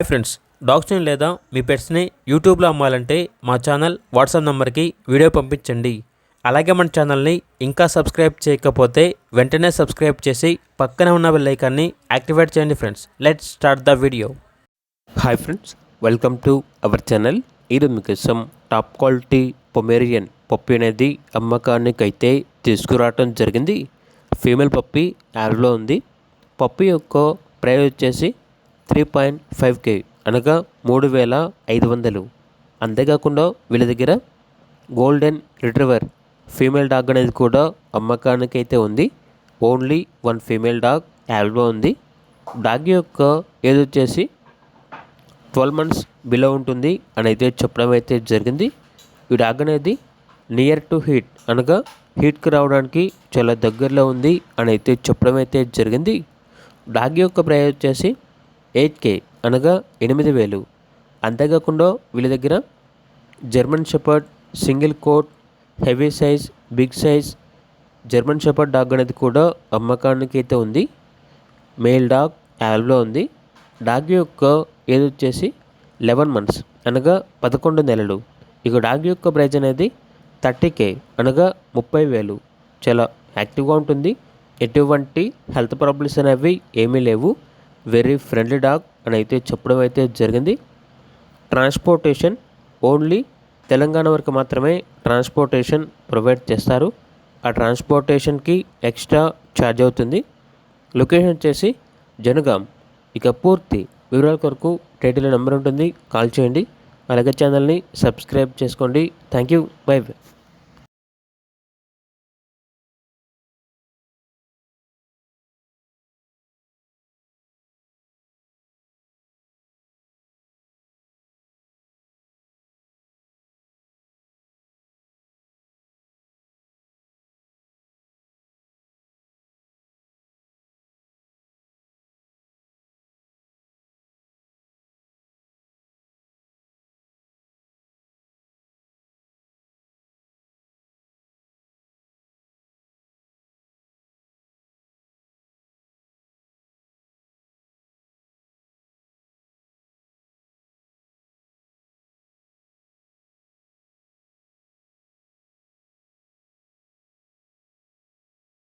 Hi friends, డాగ్స్ని లేదా మీ పెట్స్ని యూట్యూబ్లో అమ్మాలంటే మా ఛానల్ వాట్సాప్ నెంబర్కి వీడియో పంపించండి. అలాగే మన ఛానల్ని ఇంకా సబ్స్క్రైబ్ చేయకపోతే వెంటనే సబ్స్క్రైబ్ చేసి పక్కనే ఉన్న బెల్ ఐకాన్ని యాక్టివేట్ చేయండి. Friends, let's start the video. Hi friends, welcome to our channel. ఈరోజు మీకోసం టాప్ క్వాలిటీ పొమేరియన్ పప్పి అనేది అమ్మకానికి అయితే తీసుకురావటం జరిగింది. ఫీమేల్ పప్పి యాడ్లో ఉంది. పప్పి యొక్క ప్రైస్ వచ్చేసి 3.5K అనగా 3,500. అంతేకాకుండా వీళ్ళ దగ్గర గోల్డెన్ రిట్రీవర్ ఫీమేల్ డాగ్ అనేది కూడా అమ్మకానికి అయితే ఉంది. ఓన్లీ 1 ఫీమేల్ డాగ్ యాడ్లో ఉంది. డాగ్ యొక్క ఏజ్ వచ్చేసి 12 months బిలో ఉంటుంది అని అయితే చెప్పడం అయితే జరిగింది. ఈ డాగ్ అనేది నియర్ టు హీట్ అనగా హీట్కి రావడానికి చాలా దగ్గరలో ఉంది అని అయితే చెప్పడం అయితే జరిగింది. డాగ్ యొక్క ప్రైస్ వచ్చేసి 8K అనగా 8,000. అంతేకాకుండా వీళ్ళ దగ్గర German shepherd single coat heavy size big size German shepherd dog అనేది కూడా అమ్మకానికి అయితే ఉంది. మేల్ డాగ్ యావ్లో ఉంది. డాగ్ యొక్క ఏజ్ వచ్చేసి 11 months అనగా 11 నెలలు. ఇక డాగ్ యొక్క ప్రైజ్ అనేది 30K అనగా 30,000. చాలా యాక్టివ్గా ఉంటుంది. ఎటువంటి హెల్త్ ప్రాబ్లమ్స్ అనేవి ఏమీ లేవు. వెరీ ఫ్రెండ్లీ డాగ్ అని అయితే చెప్పడం అయితే జరిగింది. ట్రాన్స్పోర్టేషన్ ఓన్లీ తెలంగాణ వరకు మాత్రమే ట్రాన్స్పోర్టేషన్ ప్రొవైడ్ చేస్తారు. ఆ ట్రాన్స్పోర్టేషన్కి ఎక్స్ట్రా ఛార్జ్ అవుతుంది. లొకేషన్ వచ్చేసి జనగాం. ఇక పూర్తి వివరాల కొరకు టైటిల్ నెంబర్ ఉంటుంది, కాల్ చేయండి. అలాగే ఛానల్ని సబ్స్క్రైబ్ చేసుకోండి. Thank you. By by.